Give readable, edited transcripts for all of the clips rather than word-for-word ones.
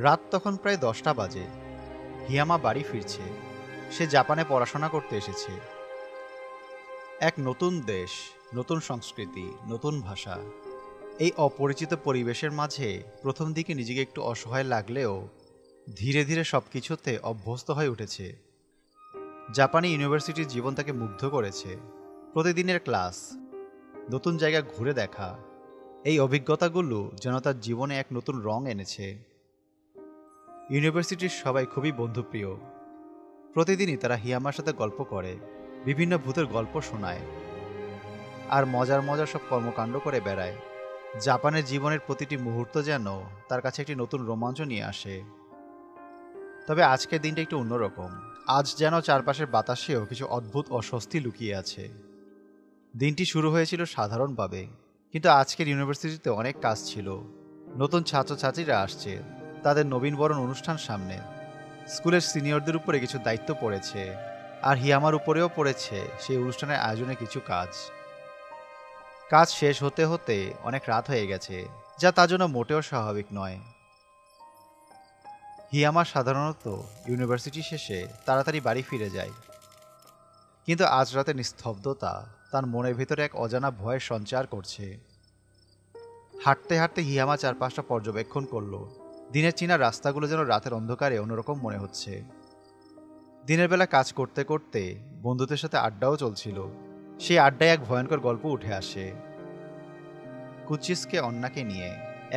রাত তখন প্রায় 10টা বাজে। হিয়ামা বাড়ি ফিরছে। সে জাপানে পড়াশোনা করতে এসেছে। এক নতুন দেশ, নতুন সংস্কৃতি, নতুন ভাষা। এই অপরিচিত পরিবেশের মাঝে প্রথম দিকে নিজেকে একটু অসহায় লাগলেও ধীরে ধীরে সব কিছুতে অভ্যস্ত হয়ে উঠেছে। জাপানি ইউনিভার্সিটির জীবন তাকে মুগ্ধ করেছে। প্রতিদিনের ক্লাস, নতুন জায়গা ঘুরে দেখা, এই অভিজ্ঞতাগুলো যেন তার জীবনে এক নতুন রং এনেছে। ইউনিভার্সিটির সবাই খুবই বন্ধুপ্রিয়। প্রতিদিনই তারা হিয়ামার সাথে গল্প করে, বিভিন্ন ভূতের গল্প শোনায়, আর মজার মজার সব কর্মকাণ্ড করে বেড়ায়। জাপানের জীবনের প্রতিটি মুহূর্ত যেন তার কাছে একটি নতুন রোমাঞ্চ নিয়ে আসে। তবে আজকের দিনটা একটু অন্যরকম। আজ যেন চারপাশের বাতাসেও কিছু অদ্ভুত অস্বস্তি লুকিয়ে আছে। দিনটি শুরু হয়েছিল সাধারণভাবে, কিন্তু আজকের ইউনিভার্সিটিতে অনেক কাজ ছিল। নতুন ছাত্রছাত্রীরা আসছে, তাদের নবীনবরণ অনুষ্ঠান সামনে। স্কুলের সিনিয়রদের উপরে কিছু দায়িত্ব পড়েছে, আর হিয়ামার উপরেও পড়েছে সেই অনুষ্ঠানের আয়োজনে কিছু কাজ। কাজ শেষ হতে হতে অনেক রাত হয়ে গেছে, যা তার জন্য মোটেও স্বাভাবিক নয়। হিয়ামা সাধারণত ইউনিভার্সিটি শেষে তাড়াতাড়ি বাড়ি ফিরে যায়, কিন্তু আজ রাতে নিস্তব্ধতা তার মনের ভিতরে এক অজানা ভয় সঞ্চার করছে। হাঁটতে হাঁটতে হিয়ামা চারপাশটা পর্যবেক্ষণ করলো। দিনের চেনা রাস্তাগুলো যেন রাতের অন্ধকারে অন্যরকম মনে হচ্ছে। দিনের বেলা কাজ করতে করতে বন্ধুদের সাথে আড্ডাও চলছিল। সেই আড্ডায় এক ভয়ঙ্কর গল্প উঠে আসে। কুচিসকে অন্নাকে নিয়ে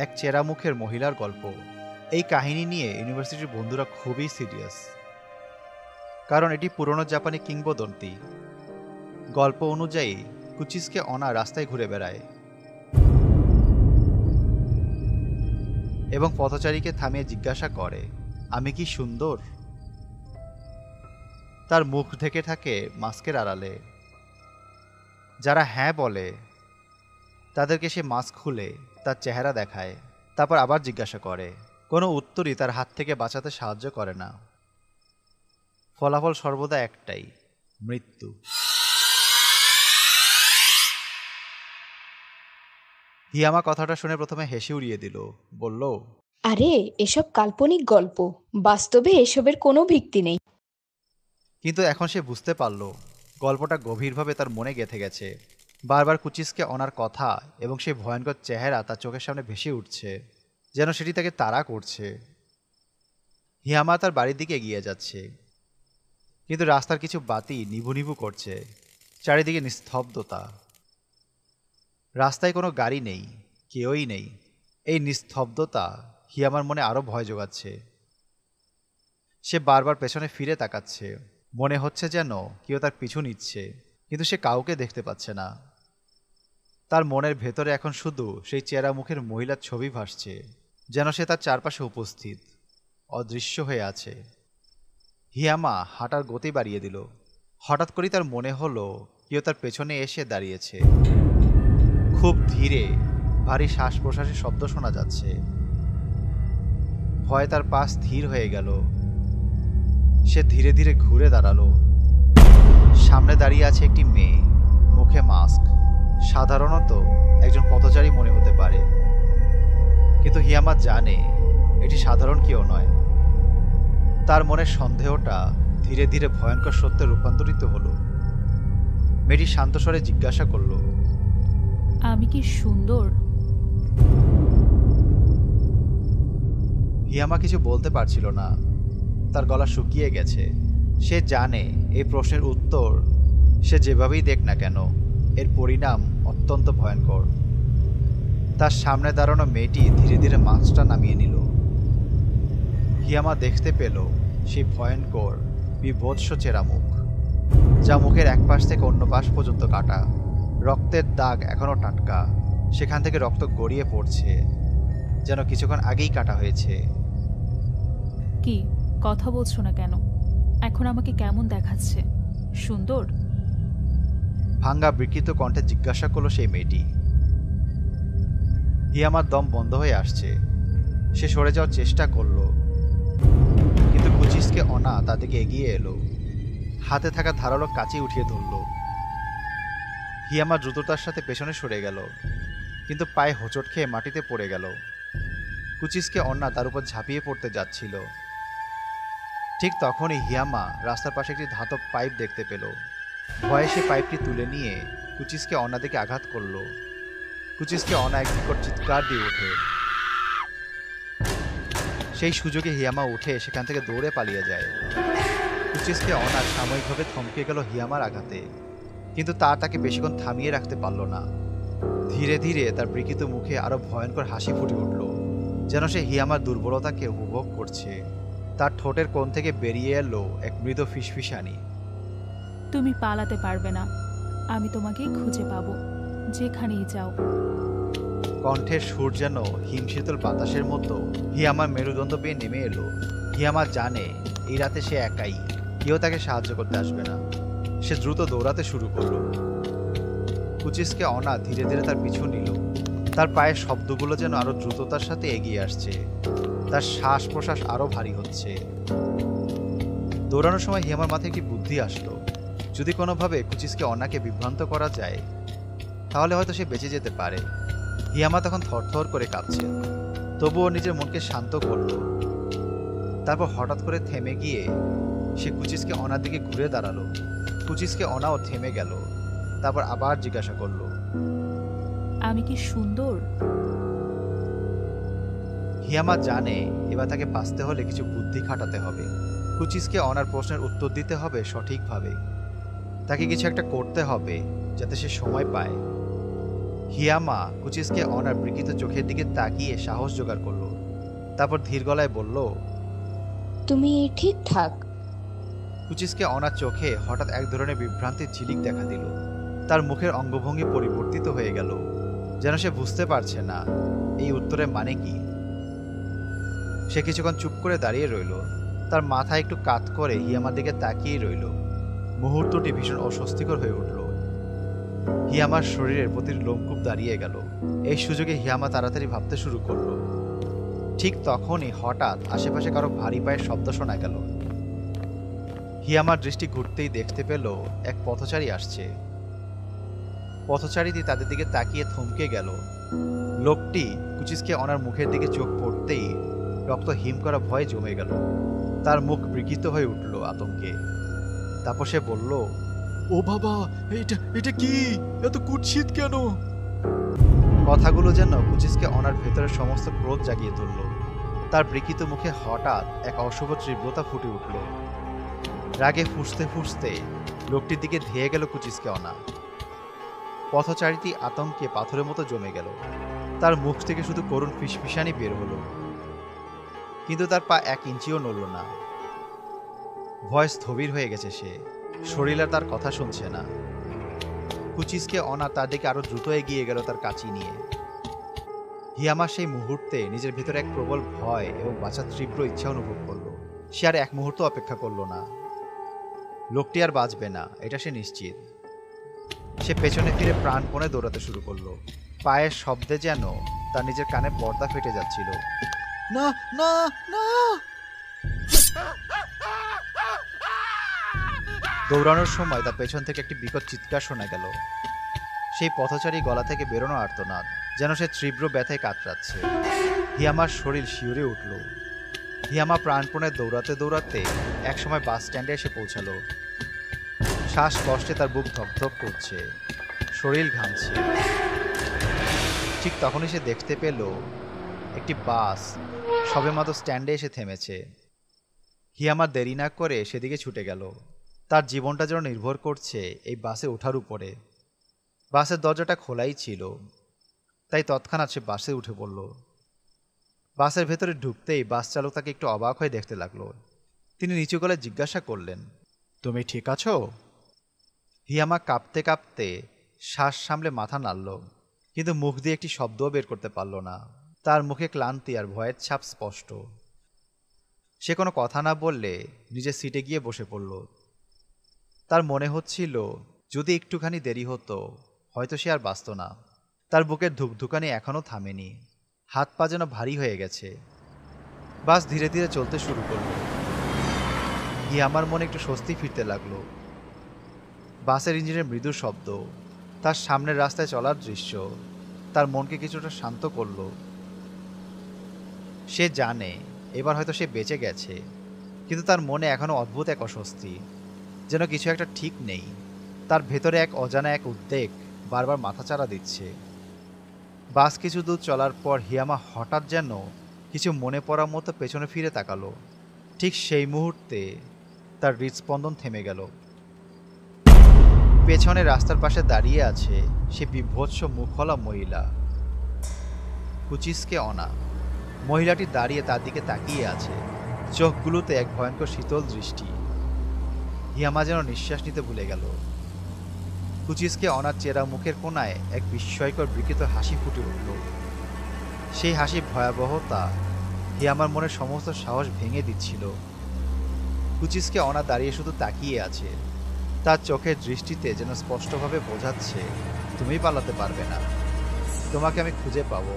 এক চেরা মুখের মহিলার গল্প। এই কাহিনী নিয়ে ইউনিভার্সিটির বন্ধুরা খুবই সিরিয়াস, কারণ এটি পুরনো জাপানি কিংবদন্তি। গল্প অনুযায়ী কুচিসকে অনা রাস্তায় ঘুরে বেড়ায় এবং পথচারীকে থামিয়ে জিজ্ঞাসা করে, আমি কি সুন্দর? তার মুখ ঢেকে থাকে মাস্কের আড়ালে। যারা হ্যাঁ বলে তাদেরকে সে মাস্ক খুলে তার চেহারা দেখায়, তারপর আবার জিজ্ঞাসা করে। কোনো উত্তরই তার হাত থেকে বাঁচাতে সাহায্য করে না। ফলাফল সর্বদা একটাই, মৃত্যু। হিয়ামা কথাটা শুনে প্রথমে হেসে উড়িয়ে দিল, বলল, আরে এসব কাল্পনিক গল্প, বাস্তবে এসবের কোনো ভিত্তি নেই। কিন্তু এখন সে বুঝতে পারল গল্পটা গভীরভাবে তার মনে গেঁথে গেছে। বারবার কুচিসকে অনার কথা এবং সেই ভয়ঙ্কর চেহারা তার চোখের সামনে ভেসে উঠছে, যেন সেটি তাকে তাড়া করছে। হিয়ামা তার বাড়ির দিকে এগিয়ে যাচ্ছে, কিন্তু রাস্তার কিছু বাতি নিভু নিভু করছে। চারিদিকে নিস্তব্ধতা। রাস্তায় কোনো গাড়ি নেই, কেউই নেই। এই নিস্তব্ধতা হিয়ামার মনে আরও ভয় জোগাচ্ছে। সে বারবার পেছনে ফিরে তাকাচ্ছে, মনে হচ্ছে যেন কেউ তার পিছু নিচ্ছে, কিন্তু সে কাউকে দেখতে পাচ্ছে না। তার মনের ভেতরে এখন শুধু সেই চেরা মুখের মহিলার ছবি ভাসছে, যেন সে তার চারপাশে উপস্থিত, অদৃশ্য হয়ে আছে। হিয়ামা হাঁটার গতি বাড়িয়ে দিল। হঠাৎ করেই তার মনে হলো কেউ তার পেছনে এসে দাঁড়িয়েছে। খুব ধীরে ভারী শ্বাস প্রশ্বাসের শব্দ শোনা যাচ্ছে। ভয়ে তার পা স্থির হয়ে গেল। সে ধীরে ধীরে ঘুরে দাঁড়ালো। সামনে দাঁড়িয়ে আছে একটি মেয়ে, মুখে মাস্ক। সাধারণত একজন পথচারী মনে হতে পারে, কিন্তু হিয়ামা জানে এটি সাধারণ কেউ নয়। তার মনের সন্দেহটা ধীরে ধীরে ভয়ঙ্কর সত্যে রূপান্তরিত হলো। মেয়েটি শান্ত স্বরে জিজ্ঞাসা করল, আমি কি সুন্দর? হিয়ামা কিছু বলতে পারছিল না। তার গলা শুকিয়ে গেছে। সে জানে এই প্রশ্নের উত্তর সে যেভাবেই দেখ না কেন, এর পরিণাম অত্যন্ত ভয়ঙ্কর। তার সামনে দাঁড়ানো মেয়েটি ধীরে ধীরে মাস্কটা নামিয়ে নিল। হিয়ামা দেখতে পেল সেই ভয়ঙ্কর বিভৎস চেরা মুখ, যা মুখের এক পাশ থেকে অন্য পাশ পর্যন্ত কাটা। রক্তের দাগ এখনো টাটকা, সেখান থেকে রক্ত গড়িয়ে পড়ছে, যেন কিছুক্ষণ আগেই কাটা হয়েছে। কি কথা বলছো না কেন? এখন আমাকে কেমন দেখাচ্ছে? সুন্দর? ভাঙ্গা বিকৃত কণ্ঠে জিজ্ঞাসা করলো সেই মেয়েটি। হিয়ামার দম বন্ধ হয়ে আসছে। সে সরে যাওয়ার চেষ্টা করলো, কিন্তু কুচিসকে অনা তার দিকে এগিয়ে এলো, হাতে থাকা ধারালো কাঁচি উঠিয়ে ধরল। হিয়ামা দ্রুততার সাথে পেছনে সরে গেল, কিন্তু পায়ে হোঁচট খেয়ে মাটিতে পড়ে গেল। কুচিসকে অন্না তার উপর ঝাঁপিয়ে পড়তে যাচ্ছিল। ঠিক তখনই হিয়ামা রাস্তার পাশে একটি ধাতব পাইপ দেখতে পেল। ভয়ে সে পাইপটি তুলে নিয়ে কুচিসকে অন্না দিকে আঘাত করল। কুচিসকে অন্না এক বিকট চিৎকার দিয়ে ওঠে। সেই সুযোগে হিয়ামা উঠে সেখান থেকে দৌড়ে পালিয়ে যায়। কুচিসকে অন্না সাময়িকভাবে থমকে গেল হিয়ামার আঘাতে, কিন্তু তা তাকে বেশিক্ষণ থামিয়ে রাখতে পারল না। ধীরে ধীরে তার বিকৃত মুখে আরো ভয়ঙ্কর হাসি ফুটে উঠল, যেন সে হিয়ামার দুর্বলতাকে উপভোগ করছে। তার ঠোঁটের কোণ থেকে বেরিয়ে এলো এক মৃদু ফিসফিসানি। তুমি পালাতে পারবে না, আমি তোমাকেই খুঁজে পাবো, যেখানেই যাও। কণ্ঠের সুর যেন হিমশীতল বাতাসের মতো হিয়ামার মেরুদণ্ড পেয়ে নেমে এলো। হিয়ামা জানে এই রাতে সে একাই, কেউ তাকে সাহায্য করতে আসবে না। সে দ্রুত দৌড়াতে শুরু করলো। কুচিসকে অনা ধীরে ধীরে তার পিছু নিল। তার পায়ের শব্দগুলো যেন আরো দ্রুততার সাথে এগিয়ে আসছে। তার শ্বাস প্রশ্বাস আরো ভারী হচ্ছে। দৌড়ানোর সময় হিয়ামার মাথায় একটি বুদ্ধি আসলো, যদি কোনোভাবে কুচিসকে অনাকে বিভ্রান্ত করা যায় তাহলে হয়তো সে বেঁচে যেতে পারে। হিয়ামা তখন থরথর করে কাঁপছে, তবুও নিজের মনকে শান্ত করল। তারপর হঠাৎ করে থেমে গিয়ে সে কুচিসকে অনার দিকে ঘুরে দাঁড়ালো। কুচিসকে অনাও থেমে গেল, তারপর আবার জিজ্ঞাসা করলো, আমি কি সুন্দর? হিয়ামা জানে এবার তাকে বাঁচতে হলে কিছু বুদ্ধি খাটাতে হবে। কুচিসকে অনার প্রশ্নের উত্তর দিতে হবে সঠিকভাবে। তাকে কিছু একটা করতে হবে যাতে সে সময় পায়। হিয়ামা কুচিসকে অনার বিকৃত চোখের দিকে তাকিয়ে সাহস জোগাড় করলো। তারপর ধীর গলায় বলল, তুমি ঠিকঠাক? কুচিসকে অনার চোখে হঠাৎ এক ধরনের বিভ্রান্তির ঝিলিক দেখা দিল। তার মুখের অঙ্গভঙ্গি পরিবর্তিত হয়ে গেল, যেন সে বুঝতে পারছে না এই উত্তরের মানে কি। সে কিছুক্ষণ চুপ করে দাঁড়িয়ে রইল, তার মাথা একটু কাত করে হিয়ামার দিকে তাকিয়ে রইল। মুহূর্তটি ভীষণ অস্বস্তিকর হয়ে উঠল। হিয়ামার শরীরের প্রতিটি লোমকূপ দাঁড়িয়ে গেল। এই সুযোগে হিয়ামা তাড়াতাড়ি ভাবতে শুরু করলো। ঠিক তখনই হঠাৎ আশেপাশে কারো ভারী পায়ের শব্দ শোনা গেল। হিয়ামার দৃষ্টি ঘুরতেই দেখতে পেল এক পথচারী আসছে। পথচারীটি তাদের দিকে তাকিয়ে থমকে গেল। লোকটি কুচিসকে অনার মুখের দিকে চোখ পড়তেই রক্ত হিম করা ভয়ে জমে গেল। তার মুখ বিকৃত হয়ে উঠল আতঙ্কে। তারপর সে বলল, ও বাবা, এটা এটা কি? এত কুৎসিত কেন? কথাগুলো যেন কুচিসকে অনার ভেতরের সমস্ত ক্রোধ জাগিয়ে তুলল। তার বিকৃত মুখে হঠাৎ এক অশুভ তীব্রতা ফুটে উঠল। রাগে ফুঁসতে ফুঁসতে লোকটির দিকে ধেয়ে গেল কুচিসকে অনা। পথচারীটি আতঙ্কে পাথরের মতো জমে গেল। তার মুখ থেকে শুধু করুণ ফিসফিসানি বের হলো, কিন্তু তার পা 1 ইঞ্চিও নড়ল না। ভয় স্থবির হয়ে গেছে সে, শরীর আর তার কথা শুনছে না। কুচিসকে অনা তার দিকে আরো দ্রুত এগিয়ে গেল তার কাঁচি নিয়ে। হিয়ামা সেই মুহূর্তে নিজের ভিতরে এক প্রবল ভয় এবং বাঁচার তীব্র ইচ্ছা অনুভব করল। সে আর এক মুহূর্ত অপেক্ষা করল না। লোকটি আর বাঁচবে না, এটা সে নিশ্চিত। সে পেছনে ফিরে প্রাণপণে দৌড়াতে শুরু করলো। পায়ের শব্দে যেন তার নিজের কানে পর্দা ফেটে যাচ্ছিল। না না না! দৌড়ানোর সময় তার পেছন থেকে একটি বিকট চিৎকার শোনা গেল। সেই পথচারী গলা থেকে বেরোনো আর্তনাদ, যেন সে তীব্র ব্যথায় কাতরাচ্ছে। হিয়ামার শরীর শিউরে উঠল। হিয়ামা প্রাণপণে দৌড়াতে দৌড়াতে একসময় বাস স্ট্যান্ডে এসে পৌঁছালো। শ্বাসকষ্টে তার বুক ধকধক করছে, শরীর ঘামছে। ঠিক তখনই সে দেখতে পেল একটি বাস সবেমাত্র স্ট্যান্ডে এসে থেমেছে। হিয়ামা দেরি না করে সেদিকে ছুটে গেল। তার জীবনটা যেন নির্ভর করছে এই বাসে ওঠার উপরে। বাসের দরজাটা খোলাই ছিল, তাই তৎক্ষণাৎ সে বাসে উঠে পড়ল। বাসের ভেতরে ঢুকতেই বাস চালক তাকে একটু অবাক হয়ে দেখতে লাগলো। তিনি নিচু গলায় জিজ্ঞাসা করলেন, তুমি ঠিক আছো? হিয়ামা কাঁপতে কাঁপতে শ্বাস সামলে মাথা নাড়ল, কিন্তু মুখ দিয়ে একটি শব্দও বের করতে পারল না। তার মুখে ক্লান্তি আর ভয়ের ছাপ স্পষ্ট। সে কোনো কথা না বললে নিজের সিটে গিয়ে বসে পড়ল। তার মনে হচ্ছিল যদি একটুখানি দেরি হতো হয়তো সে আর বাঁচত না। তার বুকের ধুকধুকানি এখনও থামেনি, হাত পা যেন ভারী হয়ে গেছে। বাস ধীরে ধীরে চলতে শুরু করলো। হিয়ামার মনে একটু স্বস্তি ফিরতে লাগলো। বাসের ইঞ্জিনের মৃদু শব্দ, তার সামনের রাস্তায় চলার দৃশ্য তার মনকে কিছুটা শান্ত করলো। সে জানে এবার হয়তো সে বেঁচে গেছে, কিন্তু তার মনে এখনো অদ্ভুত এক অস্বস্তি, যেন কিছু একটা ঠিক নেই। তার ভেতরে এক অজানা এক উদ্বেগ বারবার মাথাচাড়া দিচ্ছে। বাস কিছু দূর চলার পর হিয়ামা হঠাৎ যেন কিছু মনে পড়ার মতো পেছনে ফিরে তাকালো। ঠিক সেই মুহূর্তে তার হৃদস্পন্দন থেমে গেল। পেছনে রাস্তার পাশে দাঁড়িয়ে আছে সে বিভৎস মুখলা মহিলা, কুচিসকে অনা। মহিলাটি দাঁড়িয়ে তার দিকে তাকিয়ে আছে, চোখগুলোতে এক ভয়ঙ্কর শীতল দৃষ্টি। হিয়ামা যেন নিঃশ্বাস নিতে ভুলে গেল। কুচিসকে অনার চেরা মুখের কোণায় এক বিস্ময়কর বিকৃত হাসি ফুটে উঠল। সেই হাসির ভয়াবহতা হিয়ামার মনের সমস্ত সাহস ভেঙে দিচ্ছিল। কুচিসকে অনা দাঁড়িয়ে শুধু তাকিয়ে আছে, তার চোখের দৃষ্টিতে যেন স্পষ্টভাবে বোঝাচ্ছে, তুমি পালাতে পারবে না, তোমাকে আমি খুঁজে পাবো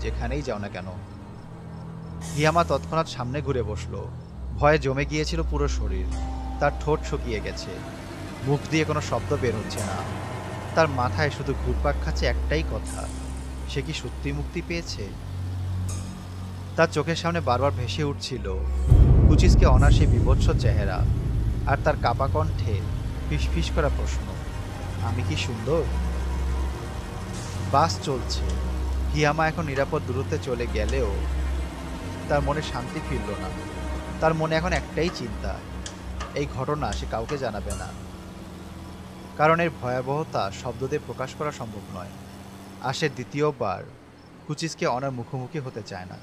যেখানেই যাও না কেন। হিয়ামা তৎক্ষণাৎ সামনে ঘুরে বসলো। ভয়ে জমে গিয়েছিল পুরো শরীর, তার ঠোঁট শুকিয়ে গেছে, মুখ দিয়ে কোনো শব্দ বের হচ্ছে না। তার মাথায় শুধু ঘুরপাক খাচ্ছে একটাই কথা, সে কি সত্যি মুক্তি পেয়েছে? তার চোখের সামনে বারবার ভেসে উঠছিল কুচিসকে অনার সেই বিভৎস চেহারা, আর তার কাপা কণ্ঠে ফিসফিস করা প্রশ্ন, আমি কি সুন্দর? বাস চলছে। হিয়ামা এখন নিরাপদ দূরত্বে চলে গেলেও তার মনে শান্তি ফিরল না। তার মনে এখন একটাই চিন্তা, এই ঘটনা সে কাউকে জানাবে না, কারণ এর ভয়াবহতা শব্দ দিয়ে প্রকাশ করা সম্ভব নয়। আর সে দ্বিতীয়বার কুচিসকে অনার মুখোমুখি হতে চায় না।